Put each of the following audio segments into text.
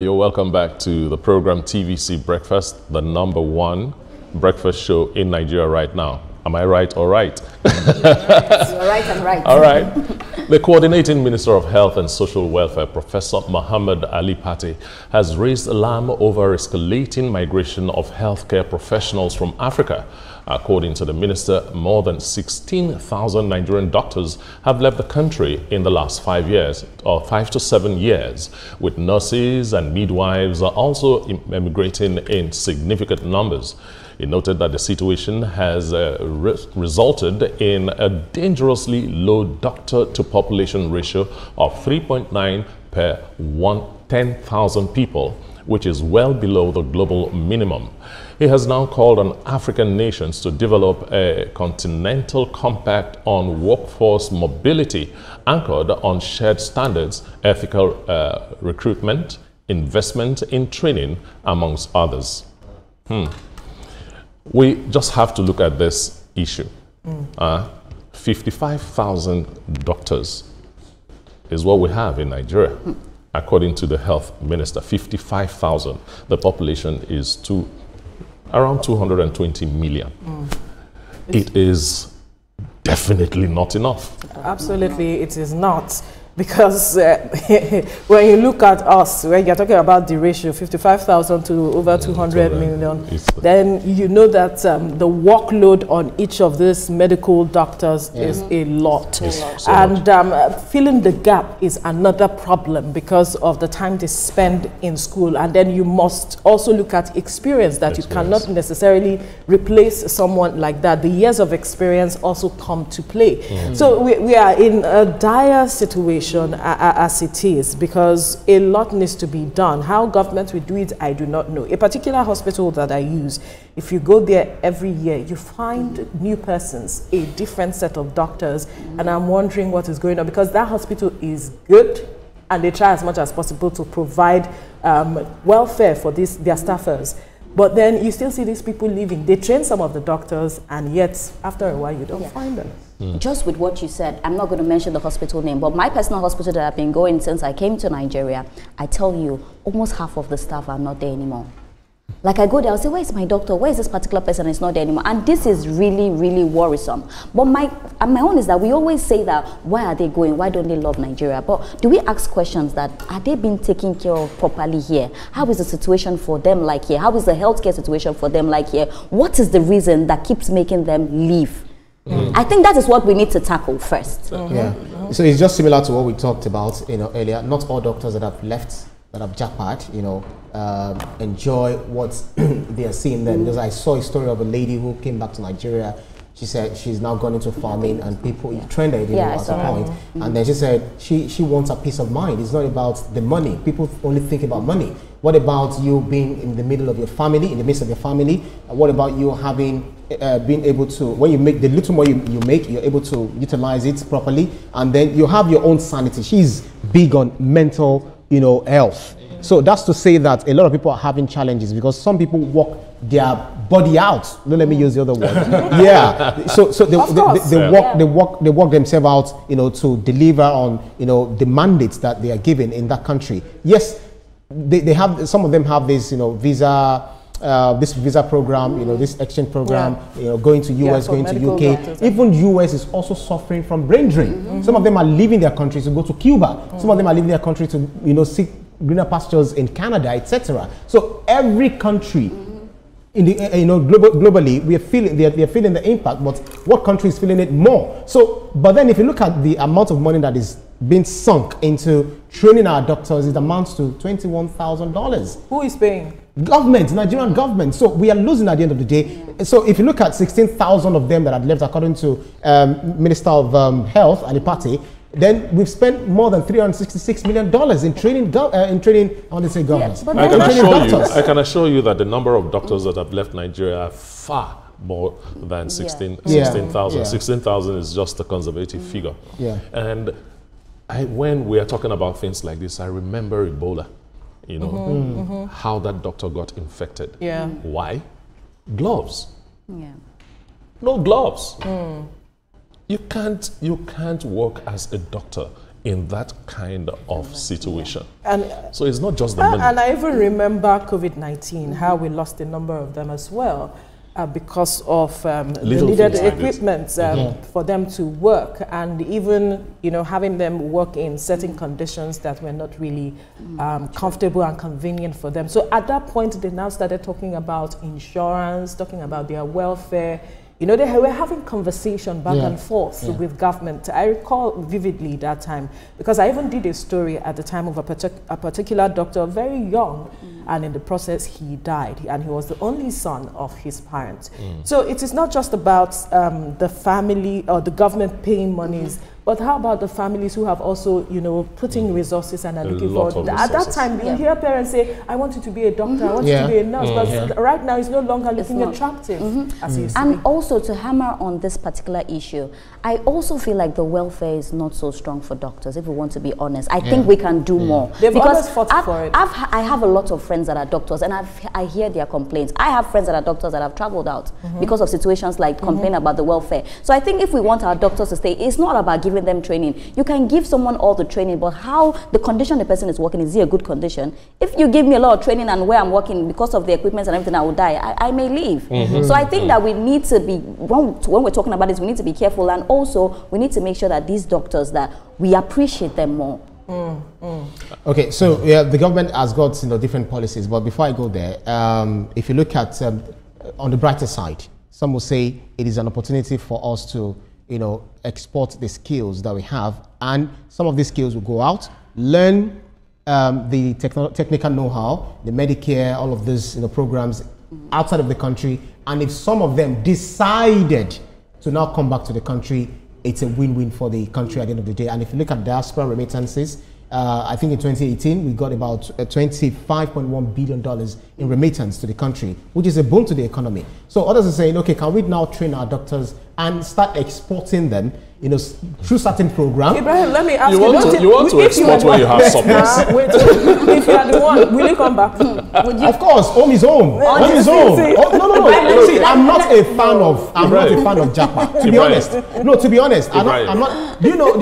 You're welcome back to the program TVC Breakfast, the #1 breakfast show in Nigeria right now. Am I right or right? You're right and right. All right. The coordinating Minister of Health and Social Welfare, Professor Muhammad Ali Pate, has raised alarm over escalating migration of healthcare professionals from Africa. According to the minister, more than 16,000 Nigerian doctors have left the country in the last 5 years, or 5 to 7 years, with nurses and midwives are also emigrating in significant numbers. He noted that the situation has resulted in a dangerously low doctor-to-population ratio of 3.9 per 10,000 people, which is well below the global minimum. He has now called on African nations to develop a continental compact on workforce mobility anchored on shared standards, ethical recruitment, investment in training, amongst others. We just have to look at this issue. 55,000 doctors is what we have in Nigeria. According to the health minister, 55,000. The population is around 220 million. It is definitely not enough. Absolutely, it is not. Because when you look at us, when you're talking about the ratio, 55,000 to over 200 million, then you know that the workload on each of these medical doctors is a lot. And filling the gap is another problem because of the time they spend in school. And then you must also look at experience, that you cannot necessarily replace someone like that. The years of experience also come to play. So we are in a dire situation as it is, because a lot needs to be done. How government will do it, I do not know. A particular hospital that I use, if you go there every year, you find new persons, a different set of doctors, and I'm wondering what is going on, because that hospital is good and they try as much as possible to provide welfare for their staffers. But then you still see these people leaving. They train some of the doctors, and yet after a while you don't find them. Just with what you said, I'm not going to mention the hospital name, but my personal hospital that I've been going since I came to Nigeria, I tell you, almost half of the staff are not there anymore. Like I go there, I'll say, where is my doctor? Where is this particular person? It's not there anymore. And this is really, really worrisome. But my own is that we always say that, why are they going? Why don't they love Nigeria? But do we ask questions that, are they being taken care of properly here? How is the situation for them like here? How is the healthcare situation for them like here? What is the reason that keeps making them leave? I think that is what we need to tackle first. Yeah. So it's just similar to what we talked about, earlier. Not all doctors that have left, that have jackpot, enjoy what they are seeing there. Because I saw a story of a lady who came back to Nigeria. She said she's now gone into farming, and people trended at a point. And then she said she wants a peace of mind. It's not about the money. People only think about money. What about you being in the middle of your family, in the midst of your family? What about you having being able to, when you make the little more you make, you're able to utilize it properly, and then you have your own sanity. She's big on mental, health. So that's to say that a lot of people are having challenges because some people work their body out. Don't let me use the other word. So they work themselves out, to deliver on, the mandates that they are given in that country. Yes, they have, some of them have this, visa. This visa program, this exchange program, going to US, going to UK. Doctors. Even US is also suffering from brain drain. Some of them are leaving their country to go to Cuba. Some of them are leaving their country to, seek greener pastures in Canada, etc. So every country, in the globally, they're feeling the impact. But what country is feeling it more? So, but then if you look at the amount of money that is being sunk into training our doctors, it amounts to $21,000. Who is paying? Government, Nigerian government. So we are losing at the end of the day. So if you look at 16,000 of them that had left, according to Minister of Health, Ali Pate, then we've spent more than $366 million in training. I want to say governors. I can assure you that the number of doctors that have left Nigeria are far more than 16,000. 16,000 is just a conservative figure. And when we are talking about things like this, I remember Ebola. How that doctor got infected. Why? Gloves. No gloves. You can't work as a doctor in that kind of situation. And so it's not just the money. And I even remember COVID-19, how we lost a number of them as well. Because of the needed equipment for them to work, and even having them work in certain conditions that were not really comfortable and convenient for them. So at that point, they now started talking about insurance, talking about their welfare. They were having conversation back and forth with government. I recall vividly that time, because I even did a story at the time of a particular doctor, very young, and in the process he died, and he was the only son of his parents. So it is not just about the family or the government paying monies, but how about the families who have also, putting resources and are looking for. At that time, you hear parents say, "I want you to be a doctor, I want you to be a nurse," but right now it's no longer looking attractive as it used to be. And also, to hammer on this particular issue, I also feel like the welfare is not so strong for doctors, if we want to be honest. I think we can do more. They've always fought for it. I have a lot of friends that are doctors, and I hear their complaints. I have friends that are doctors that have traveled out because of situations like complain about the welfare. So I think if we want our doctors to stay, it's not about giving them training. You can give someone all the training, but how the condition the person is working, is he a good condition? If you give me a lot of training and where I'm working, because of the equipment and everything, I will die. I may leave. So I think that we need to be, when we're talking about this, we need to be careful, and also we need to make sure that these doctors, that we appreciate them more. Okay, so the government has got different policies, but before I go there, if you look at on the brighter side, some will say it is an opportunity for us to export the skills that we have, and some of these skills will go out, learn the technical know-how, the Medicare, all of these programs outside of the country, and if some of them decided to now come back to the country, it's a win-win for the country at the end of the day. And if you look at diaspora remittances, I think in 2018 we got about $25.1 billion in remittance to the country, which is a boon to the economy. So others are saying, okay, can we now train our doctors and start exporting them, through certain programs? Ibrahim, let me ask you. You want to export when you have surplus. If you are the one, will you come back? Of course, home is home. Home is home. No. See, I'm not a fan of Japa. To be honest, To be honest, I'm not. Do you know?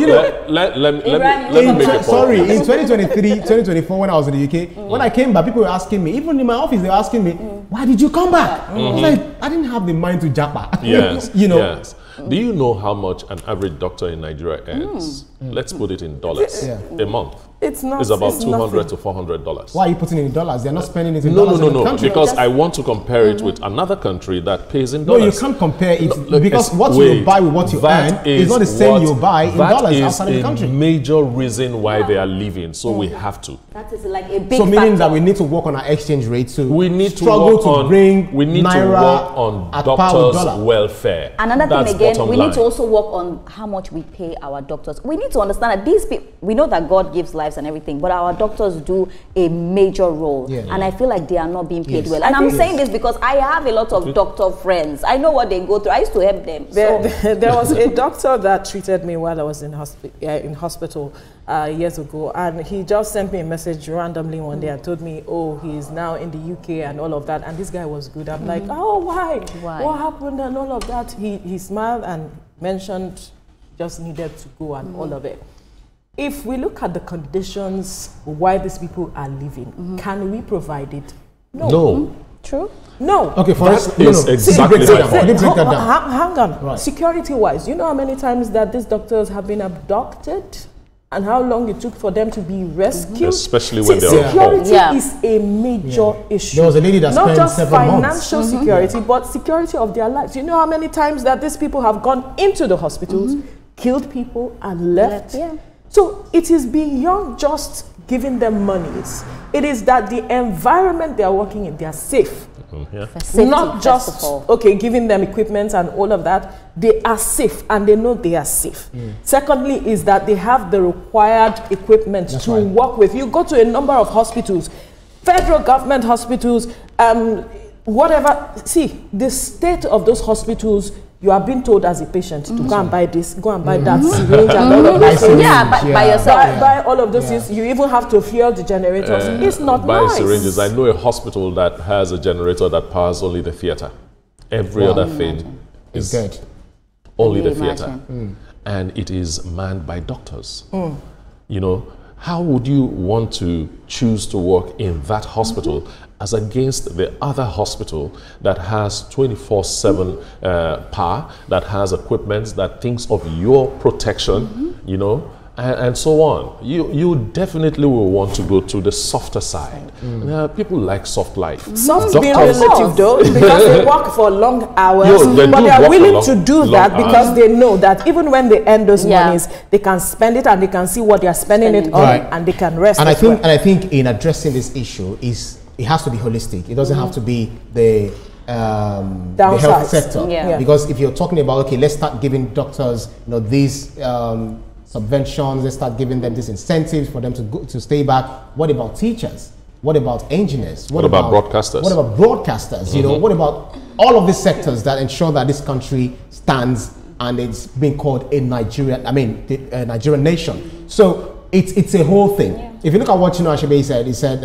Let me make a point. Sorry, in 2023, 2024, when I was in the UK, when I came back, people were asking me, even in my office, they were asking me, "Why did you come back?" I was like, I didn't have the mind to Japa. Yes. Yes. Do you know how much an average doctor in Nigeria earns? Let's put it in dollars. A month. It's not. It's about $200 to $400. Why are you putting it in dollars? They're not spending it in dollars. No. Because I want to compare it with another country that pays in dollars. No, you can't compare it because what you buy with what you earn is not the same you buy in dollars outside of the country. That is a major reason why they are leaving. So we have to. That is like a big. So meaning that we need to work on our exchange rate. So we need to struggle work to on, bring we need to work on doctors' welfare. Another thing again, we need to also work on how much we pay our doctors. We need to understand that these people, we know that God gives lives and everything, but our doctors do a major role, and I feel like they are not being paid well. And I'm saying this because I have a lot of doctor friends. I know what they go through. I used to help them. There was a doctor that treated me while I was in hospital years ago, and he just sent me a message randomly one day and told me, oh, he's now in the UK and all of that, and this guy was good. I'm like, oh, why? What happened and all of that? He smiled and mentioned just needed to go and all of it. If we look at the conditions why these people are living, can we provide it? No. True. No. Okay, for us, exactly that. Hang on. Right. Security-wise, you know how many times that these doctors have been abducted and how long it took for them to be rescued? Especially when they're security is a major issue. There was a lady that spent several months. Not just financial security, but security of their lives. You know how many times that these people have gone into the hospitals, killed people, and left? So it is beyond just giving them monies. It is that the environment they are working in, they are safe. Safety, not just, giving them equipment and all of that. They are safe and they know they are safe. Secondly is that they have the required equipment to work with. You go to a number of hospitals, federal government hospitals, whatever. See, the state of those hospitals, you are being told as a patient to go and buy this, go and buy that syringe and all of those things. By yourself. Buy all of those things. You even have to fuel the generators. It's not buy nice. Syringes. I know a hospital that has a generator that powers only the theater. Every other thing is dead. Only the theater. And it is manned by doctors. you know, how would you want to choose to work in that hospital as against the other hospital that has 24/7 power, that has equipment, that thinks of your protection, you know, and so on. You definitely will want to go to the softer side. People like soft life. Soft being relative though, because they work for long hours, but they are willing to do that because they know that even when they earn those monies, they can spend it and they can see what they are spending it on, and they can rest. And I think in addressing this issue it has to be holistic. It doesn't have to be the health sector, because if you're talking about, okay, let's start giving doctors, you know, these subventions, let's start giving them these incentives for them to stay back. What about teachers? What about engineers? What about broadcasters? What about broadcasters? You know, what about all of these sectors that ensure that this country stands and it's being called a Nigerian nation? So it's a whole thing. If you look at what Ashebe said, he said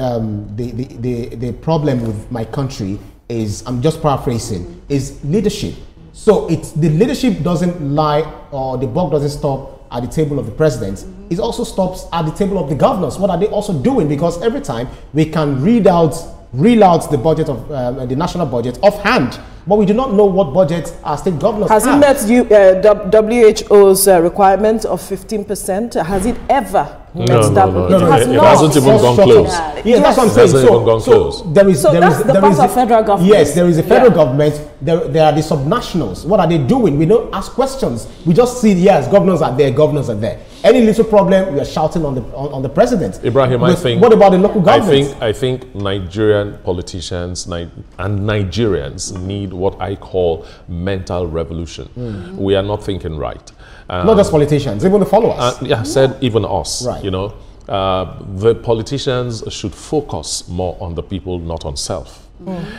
the problem with my country is, I'm just paraphrasing, is leadership. So the leadership doesn't lie, or the buck doesn't stop at the table of the president. It also stops at the table of the governors. What are they also doing? Because every time we can reel out the budget of the national budget offhand, but we do not know what budget our state governors have. Has it met WHO's requirement of 15%? Has it ever met that? It hasn't even gone close. Yeah, that's what I'm saying. So that's the part of federal government. Yes, there is a federal government. There are the subnationals. What are they doing? We don't ask questions. We just see, yes, governors are there, governors are there. Any little problem, we are shouting on the president. Ibrahim, I think. What about the local government? I think Nigerian politicians and Nigerians need what I call mental revolution. We are not thinking right. Not just politicians, even the followers. Said even us. Right. You know, the politicians should focus more on the people, not on self.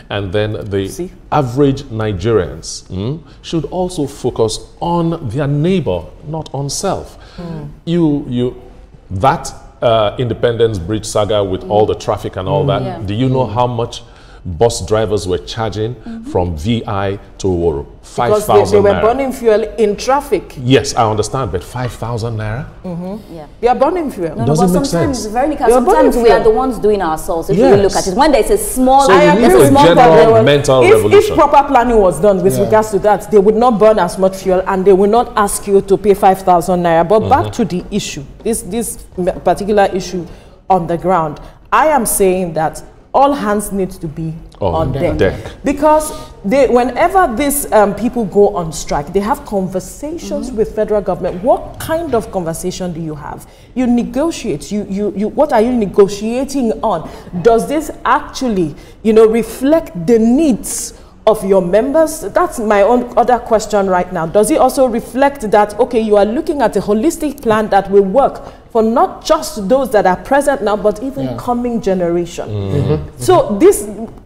And then the average Nigerians should also focus on their neighbor, not on self. That Independence Bridge saga with all the traffic and all that, do you know how much bus drivers were charging from VI to Oworo? 5,000 Because they were naira. burning fuel in traffic. Yes, I understand, but 5,000 naira? They are burning fuel. No, Doesn't but make sometimes, sense. Veronica, sometimes we are the ones doing ourselves, if you look at it. When there's a small, So you need a general mental revolution. If proper planning was done with regards to that, they would not burn as much fuel and they will not ask you to pay 5,000 naira. But back to the issue, this particular issue on the ground, I am saying that all hands need to be on deck. Because whenever these people go on strike, they have conversations with federal government. What kind of conversation do you have? You negotiate. What are you negotiating on? Does this actually, reflect the needs of your members? That's my own other question right now. Does it also reflect that, okay, you are looking at a holistic plan that will work for not just those that are present now, but even coming generation? So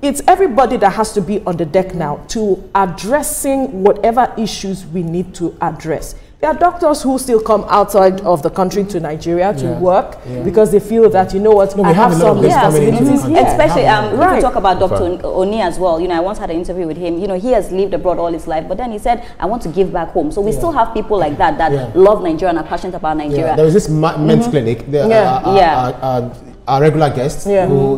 it's everybody that has to be on the deck now to addressing whatever issues we need to address. There are doctors who still come outside of the country to Nigeria to work because they feel that, I have some responsibilities here. Especially, if you talk about Dr. Oni as well, I once had an interview with him. He has lived abroad all his life, but then he said, I want to give back home. So we still have people like that love Nigeria and are passionate about Nigeria. There was this men's clinic, our regular guests, who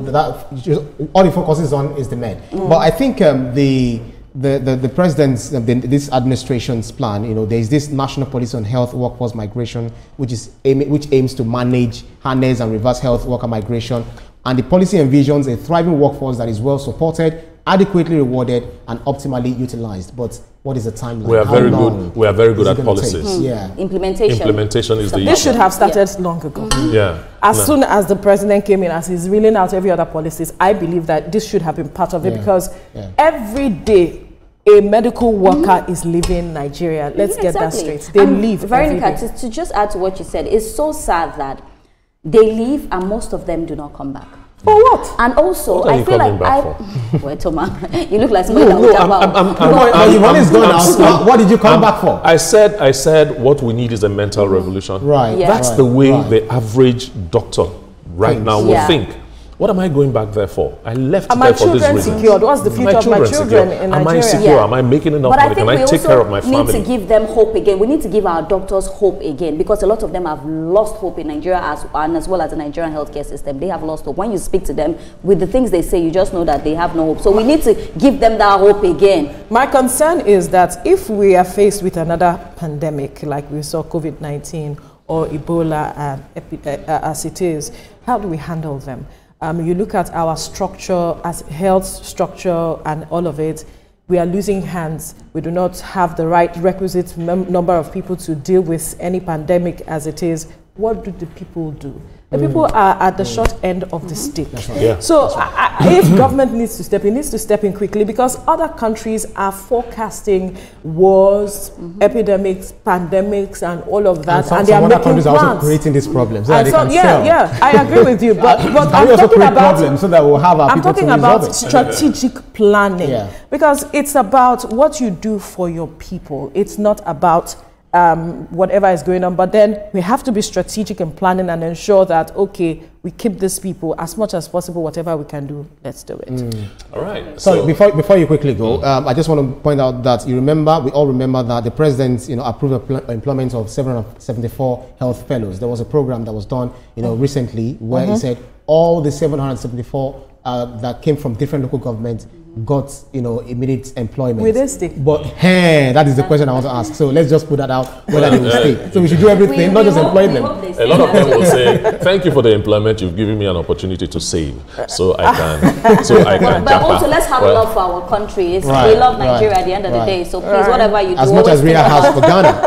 all he focuses on is the men. But I think the president's, this administration's plan, there's this national policy on health workforce migration, which aims to manage, harness, and reverse health worker migration. And the policy envisions a thriving workforce that is well supported, adequately rewarded, and optimally utilized. But what is the timeline? We are very good at policies. Implementation is the issue. This should have started long ago. As soon as the president came in, as he's reeling out every other policies, I believe that this should have been part of it because every day a medical worker is leaving Nigeria. Let's get that straight. They leave. Veronica, to just add to what you said, it's so sad that they leave and most of them do not come back. For what? And also, I feel like wait, Thomas, you look like somebody that would you've always gone out. What did you come back for? I said what we need is a mental revolution. Right. That's the way the average doctor right now will think. What am I going back there for? I left Are there my for this children reason. secured? What's the future of my children in Nigeria? Am I secure? Yeah. Am I making enough But money? Can I take care of my family? We need to give them hope again. We need to give our doctors hope again, because a lot of them have lost hope in Nigeria as well as the Nigerian healthcare system. They have lost hope. When you speak to them, with the things they say, you just know that they have no hope. So we need to give them that hope again. My concern is that if we are faced with another pandemic, like we saw COVID-19 or Ebola as it is, how do we handle them? You look at our structure, as health structure and all of it, we are losing hands. We do not have the right requisite number of people to deal with any pandemic as it is. What do the people do? The people are at the short end of the stick. Right. Yeah, so if government needs to step in, it needs to step in quickly, because other countries are forecasting wars, epidemics, pandemics, and all of that, and they are making plans. Other countries are also creating these problems. And so, yeah, I agree with you. But I'm talking about problems so that we'll have our I'm people talking to resolve about it. strategic planning, Yeah. because it's about what you do for your people. It's not about whatever is going on, but then we have to be strategic in planning and ensure that, okay, we keep these people as much as possible. Whatever we can do, let's do it. All right. So before you quickly go, I just want to point out that we all remember that the president, approved the employment of 774 health fellows. There was a program that was done, recently, where he said all the 774 that came from different local governments got immediate employment. Will they stay? But that is the question I want to ask. So let's just put that out, whether they will stay. So we should do everything, not just employ them. A lot of them will say, "Thank you for the employment. You've given me an opportunity to save, so I can." But also, let's have love for our country. We love Nigeria at the end of the day. So please, whatever you do, as much as Ria has for Ghana.